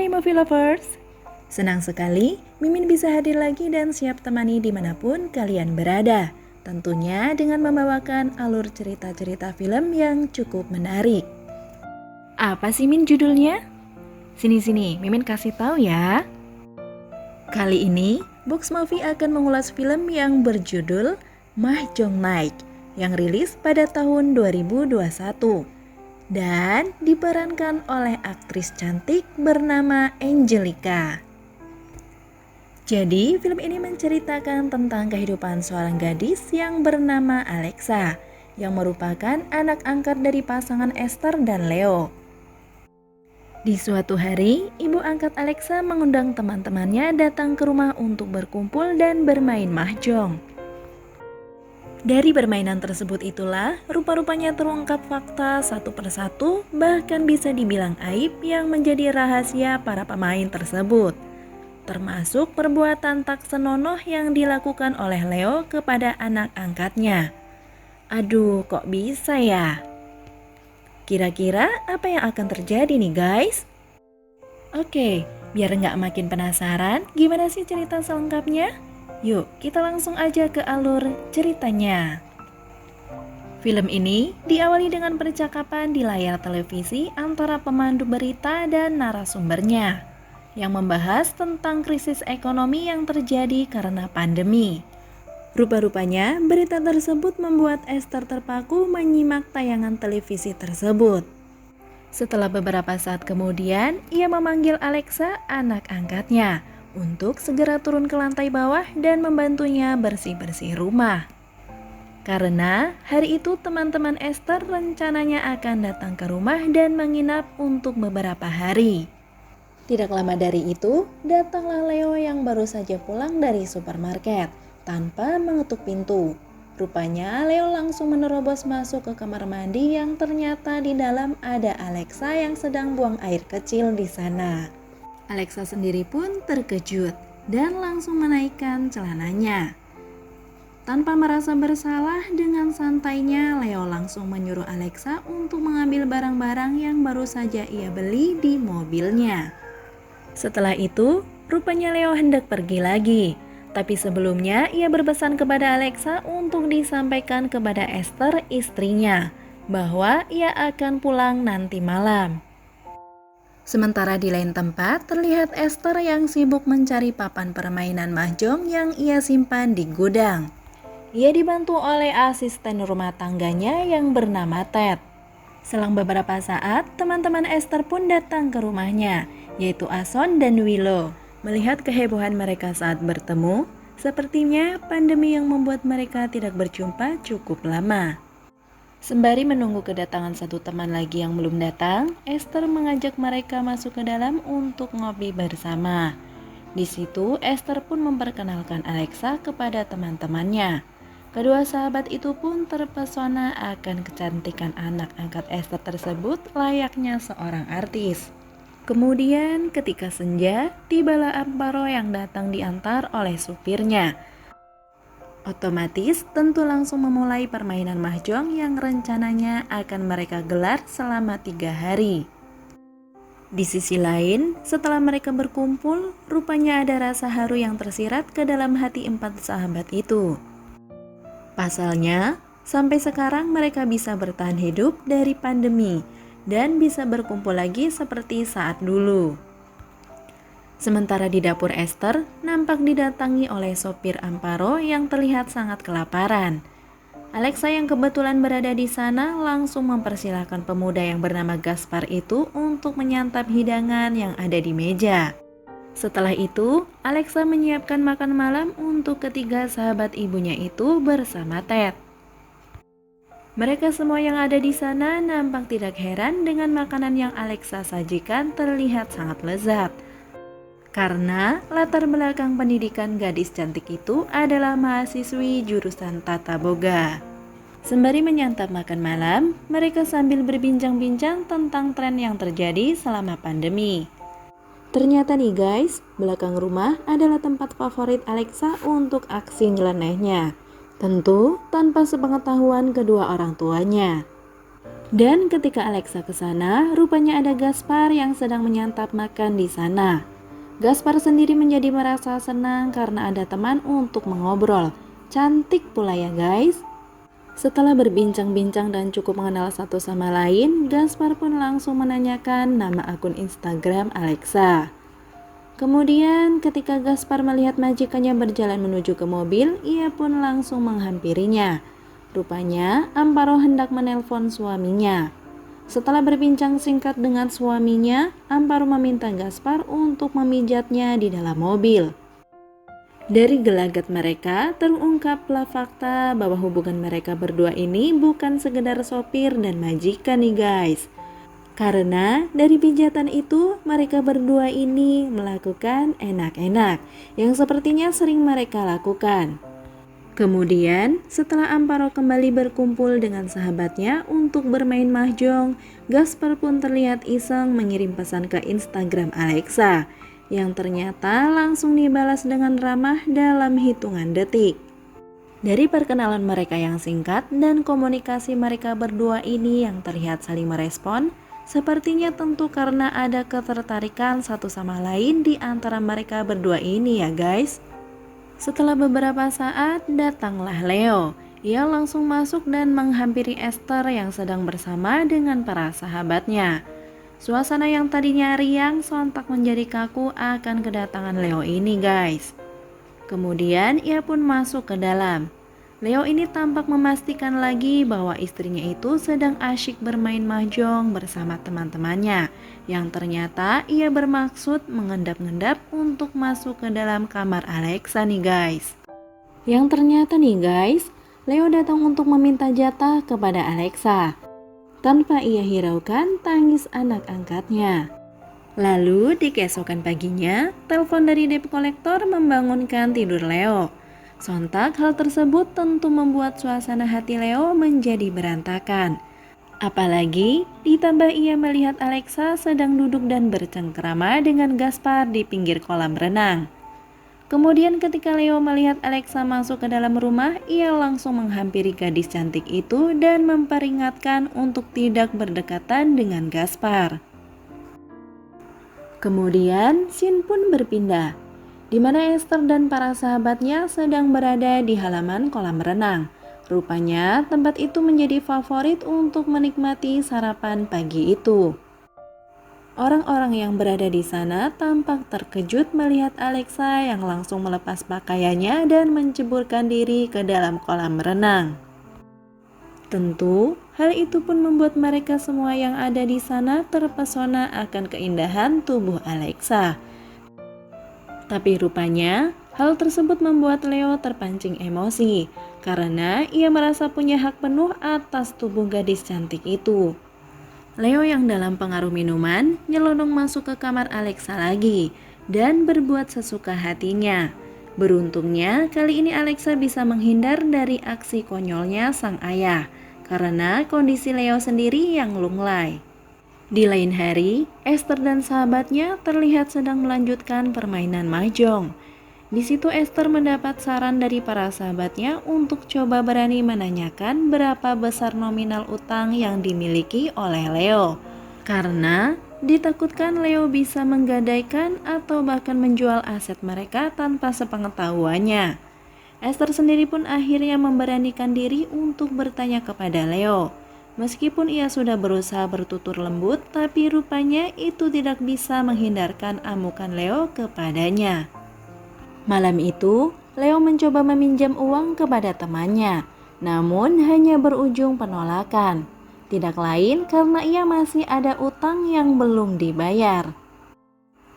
Hai movie lovers, senang sekali Mimin bisa hadir lagi dan siap temani dimanapun kalian berada. Tentunya dengan membawakan alur cerita-cerita film yang cukup menarik. Apa sih Min judulnya? Sini-sini, Mimin kasih tahu ya. Kali ini, Box Movie akan mengulas film yang berjudul Mahjong Night yang rilis pada tahun 2021 dan diperankan oleh aktris cantik bernama Angelica. Jadi, film ini menceritakan tentang kehidupan seorang gadis yang bernama Alexa, yang merupakan anak angkat dari pasangan Esther dan Leo. Di suatu hari, ibu angkat Alexa mengundang teman-temannya datang ke rumah untuk berkumpul dan bermain mahjong. Dari permainan tersebut itulah, rupa-rupanya terungkap fakta satu persatu, bahkan bisa dibilang aib yang menjadi rahasia para pemain tersebut. Termasuk perbuatan tak senonoh yang dilakukan oleh Leo kepada anak angkatnya. Aduh, kok bisa ya? Kira-kira apa yang akan terjadi nih guys? Oke, biar nggak makin penasaran, gimana sih cerita selengkapnya? Yuk, kita langsung aja ke alur ceritanya. Film ini diawali dengan percakapan di layar televisi antara pemandu berita dan narasumbernya yang membahas tentang krisis ekonomi yang terjadi karena pandemi. Rupa-rupanya berita tersebut membuat Esther terpaku menyimak tayangan televisi tersebut. Setelah beberapa saat kemudian, ia memanggil Alexa, anak angkatnya, untuk segera turun ke lantai bawah dan membantunya bersih-bersih rumah. Karena hari itu teman-teman Esther rencananya akan datang ke rumah dan menginap untuk beberapa hari. Tidak lama dari itu, datanglah Leo yang baru saja pulang dari supermarket tanpa mengetuk pintu. Rupanya Leo langsung menerobos masuk ke kamar mandi yang ternyata di dalam ada Alexa yang sedang buang air kecil di sana. Alexa sendiri pun terkejut dan langsung menaikkan celananya. Tanpa merasa bersalah, dengan santainya Leo langsung menyuruh Alexa untuk mengambil barang-barang yang baru saja ia beli di mobilnya. Setelah itu, rupanya Leo hendak pergi lagi. Tapi sebelumnya ia berpesan kepada Alexa untuk disampaikan kepada Esther istrinya bahwa ia akan pulang nanti malam. Sementara di lain tempat, terlihat Esther yang sibuk mencari papan permainan mahjong yang ia simpan di gudang. Ia dibantu oleh asisten rumah tangganya yang bernama Ted. Selang beberapa saat, teman-teman Esther pun datang ke rumahnya, yaitu Ason dan Willow. Melihat kehebohan mereka saat bertemu, sepertinya pandemi yang membuat mereka tidak berjumpa cukup lama. Sembari menunggu kedatangan satu teman lagi yang belum datang, Esther mengajak mereka masuk ke dalam untuk ngopi bersama. Di situ, Esther pun memperkenalkan Alexa kepada teman-temannya. Kedua sahabat itu pun terpesona akan kecantikan anak angkat Esther tersebut layaknya seorang artis. Kemudian ketika senja, tibalah Amparo yang datang diantar oleh supirnya. Otomatis tentu langsung memulai permainan mahjong yang rencananya akan mereka gelar selama 3 hari. Di sisi lain, setelah mereka berkumpul, rupanya ada rasa haru yang tersirat ke dalam hati 4 sahabat itu. Pasalnya, sampai sekarang mereka bisa bertahan hidup dari pandemi dan bisa berkumpul lagi seperti saat dulu. Sementara di dapur Esther, nampak didatangi oleh sopir Amparo yang terlihat sangat kelaparan. Alexa yang kebetulan berada di sana langsung mempersilahkan pemuda yang bernama Gaspar itu untuk menyantap hidangan yang ada di meja. Setelah itu, Alexa menyiapkan makan malam untuk ketiga sahabat ibunya itu bersama Ted. Mereka semua yang ada di sana nampak tidak heran dengan makanan yang Alexa sajikan terlihat sangat lezat. Karena latar belakang pendidikan gadis cantik itu adalah mahasiswi jurusan Tata Boga. Sembari menyantap makan malam, mereka sambil berbincang-bincang tentang tren yang terjadi selama pandemi. Ternyata nih guys, belakang rumah adalah tempat favorit Alexa untuk aksi nyelenehnya. Tentu tanpa sepengetahuan kedua orang tuanya. Dan ketika Alexa ke sana, rupanya ada Gaspar yang sedang menyantap makan di sana. Gaspar sendiri menjadi merasa senang karena ada teman untuk mengobrol. Cantik pula ya guys. Setelah berbincang-bincang dan cukup mengenal satu sama lain, Gaspar pun langsung menanyakan nama akun Instagram Alexa. Kemudian ketika Gaspar melihat majikannya berjalan menuju ke mobil, ia pun langsung menghampirinya. Rupanya Amparo hendak menelpon suaminya. Setelah berbincang singkat dengan suaminya, Amparo meminta Gaspar untuk memijatnya di dalam mobil. Dari gelagat mereka, terungkaplah fakta bahwa hubungan mereka berdua ini bukan sekedar sopir dan majikan nih guys. Karena dari pijatan itu, mereka berdua ini melakukan enak-enak yang sepertinya sering mereka lakukan. Kemudian, setelah Amparo kembali berkumpul dengan sahabatnya untuk bermain mahjong, Gaspar pun terlihat iseng mengirim pesan ke Instagram Alexa, yang ternyata langsung dibalas dengan ramah dalam hitungan detik. Dari perkenalan mereka yang singkat dan komunikasi mereka berdua ini yang terlihat saling merespon, sepertinya tentu karena ada ketertarikan satu sama lain di antara mereka berdua ini ya guys. Setelah beberapa saat, datanglah Leo. Ia langsung masuk dan menghampiri Esther yang sedang bersama dengan para sahabatnya. Suasana yang tadinya riang sontak menjadi kaku akan kedatangan Leo ini guys. Kemudian ia pun masuk ke dalam. Leo ini tampak memastikan lagi bahwa istrinya itu sedang asyik bermain mahjong bersama teman-temannya, yang ternyata ia bermaksud mengendap-endap untuk masuk ke dalam kamar Alexa nih guys. Yang ternyata nih guys, Leo datang untuk meminta jatah kepada Alexa. Tanpa ia hiraukan tangis anak angkatnya. Lalu di keesokan paginya, telepon dari debt collector membangunkan tidur Leo. Sontak hal tersebut tentu membuat suasana hati Leo menjadi berantakan. Apalagi ditambah ia melihat Alexa sedang duduk dan bercengkrama dengan Gaspar di pinggir kolam renang. Kemudian ketika Leo melihat Alexa masuk ke dalam rumah, ia langsung menghampiri gadis cantik itu dan memperingatkan untuk tidak berdekatan dengan Gaspar. Kemudian scene pun berpindah, di mana Esther dan para sahabatnya sedang berada di halaman kolam renang. Rupanya tempat itu menjadi favorit untuk menikmati sarapan pagi itu. Orang-orang yang berada di sana tampak terkejut melihat Alexa yang langsung melepas pakaiannya dan menceburkan diri ke dalam kolam renang. Tentu, hal itu pun membuat mereka semua yang ada di sana terpesona akan keindahan tubuh Alexa. Tapi rupanya, hal tersebut membuat Leo terpancing emosi karena ia merasa punya hak penuh atas tubuh gadis cantik itu. Leo yang dalam pengaruh minuman nyelonong masuk ke kamar Alexa lagi dan berbuat sesuka hatinya. Beruntungnya kali ini Alexa bisa menghindar dari aksi konyolnya sang ayah karena kondisi Leo sendiri yang lunglai. Di lain hari, Esther dan sahabatnya terlihat sedang melanjutkan permainan mahjong. Di situ Esther mendapat saran dari para sahabatnya untuk coba berani menanyakan berapa besar nominal utang yang dimiliki oleh Leo. Karena ditakutkan Leo bisa menggadaikan atau bahkan menjual aset mereka tanpa sepengetahuannya. Esther sendiri pun akhirnya memberanikan diri untuk bertanya kepada Leo. Meskipun ia sudah berusaha bertutur lembut, tapi rupanya itu tidak bisa menghindarkan amukan Leo kepadanya. Malam itu, Leo mencoba meminjam uang kepada temannya, namun hanya berujung penolakan. Tidak lain karena ia masih ada utang yang belum dibayar.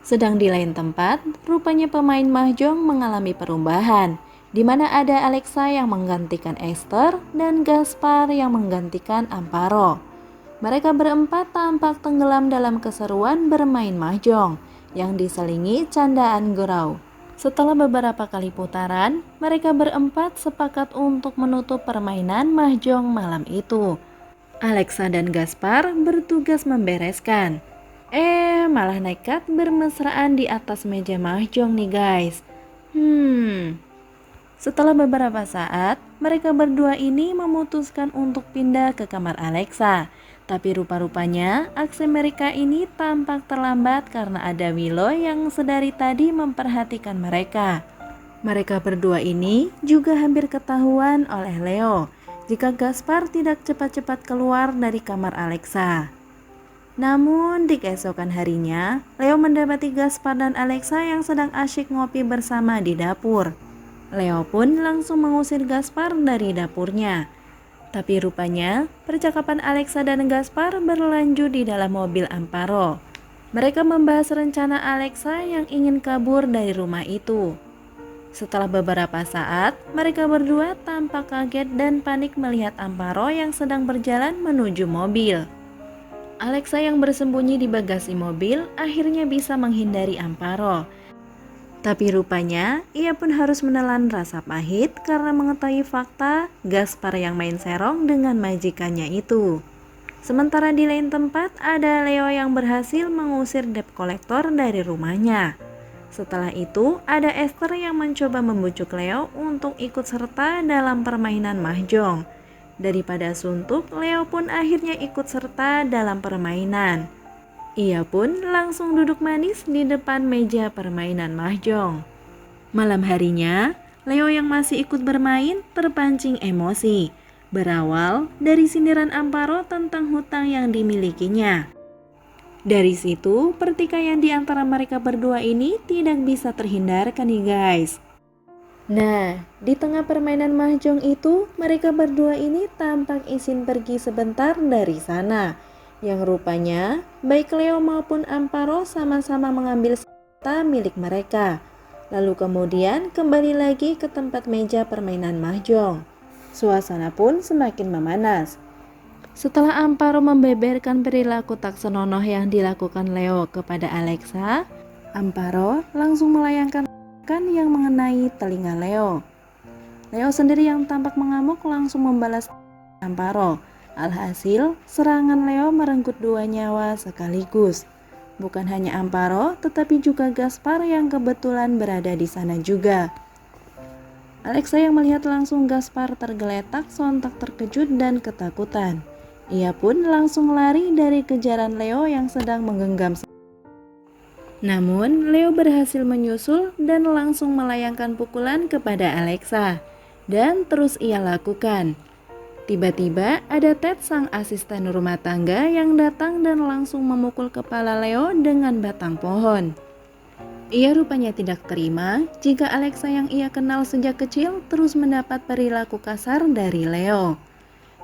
Sedang di lain tempat, rupanya pemain mahjong mengalami perubahan, di mana ada Alexa yang menggantikan Esther dan Gaspar yang menggantikan Amparo. Mereka berempat tampak tenggelam dalam keseruan bermain mahjong yang diselingi candaan gurau. Setelah beberapa kali putaran, mereka berempat sepakat untuk menutup permainan mahjong malam itu. Alexa dan Gaspar bertugas membereskan. Malah nekat bermesraan di atas meja mahjong nih guys. Setelah beberapa saat, mereka berdua ini memutuskan untuk pindah ke kamar Alexa. Tapi rupa-rupanya aksi mereka ini tampak terlambat karena ada Willow yang sedari tadi memperhatikan mereka. Mereka berdua ini juga hampir ketahuan oleh Leo jika Gaspar tidak cepat-cepat keluar dari kamar Alexa. Namun di keesokan harinya, Leo mendapati Gaspar dan Alexa yang sedang asyik ngopi bersama di dapur. Leo pun langsung mengusir Gaspar dari dapurnya. Tapi rupanya percakapan Alexa dan Gaspar berlanjut di dalam mobil Amparo. Mereka membahas rencana Alexa yang ingin kabur dari rumah itu. Setelah beberapa saat, mereka berdua tampak kaget dan panik melihat Amparo yang sedang berjalan menuju mobil. Alexa yang bersembunyi di bagasi mobil akhirnya bisa menghindari Amparo. Tapi rupanya ia pun harus menelan rasa pahit karena mengetahui fakta Gaspar yang main serong dengan majikannya itu. Sementara di lain tempat ada Leo yang berhasil mengusir debt collector dari rumahnya. Setelah itu ada Esther yang mencoba membujuk Leo untuk ikut serta dalam permainan mahjong. Daripada suntuk, Leo pun akhirnya ikut serta dalam permainan. Ia pun langsung duduk manis di depan meja permainan mahjong. Malam harinya, Leo yang masih ikut bermain terpancing emosi. Berawal dari sindiran Amparo tentang hutang yang dimilikinya. Dari situ, pertikaian di antara mereka berdua ini tidak bisa terhindarkan nih guys. Nah, di tengah permainan mahjong itu, mereka berdua ini tampak izin pergi sebentar dari sana. Yang rupanya, baik Leo maupun Amparo sama-sama mengambil senjata milik mereka. Lalu kemudian kembali lagi ke tempat meja permainan mahjong. Suasana pun semakin memanas. Setelah Amparo membeberkan perilaku tak senonoh yang dilakukan Leo kepada Alexa, Amparo langsung melayangkan yang mengenai telinga Leo. Leo sendiri yang tampak mengamuk langsung membalas Amparo. Alhasil, serangan Leo merenggut 2 nyawa sekaligus. Bukan hanya Amparo, tetapi juga Gaspar yang kebetulan berada di sana juga. Alexa yang melihat langsung Gaspar tergeletak sontak terkejut dan ketakutan. Ia pun langsung lari dari kejaran Leo yang sedang menggenggam. Namun, Leo berhasil menyusul dan langsung melayangkan pukulan kepada Alexa. Dan terus ia lakukan. Tiba-tiba ada Ted sang asisten rumah tangga yang datang dan langsung memukul kepala Leo dengan batang pohon. Ia rupanya tidak terima jika Alexa yang ia kenal sejak kecil terus mendapat perilaku kasar dari Leo.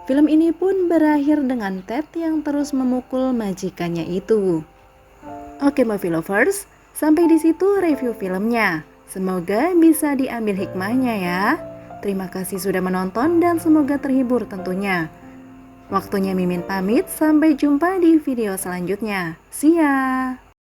Film ini pun berakhir dengan Ted yang terus memukul majikannya itu. Oke movie lovers, sampai di situ review filmnya. Semoga bisa diambil hikmahnya ya. Terima kasih sudah menonton dan semoga terhibur tentunya. Waktunya Mimin pamit, sampai jumpa di video selanjutnya. See ya!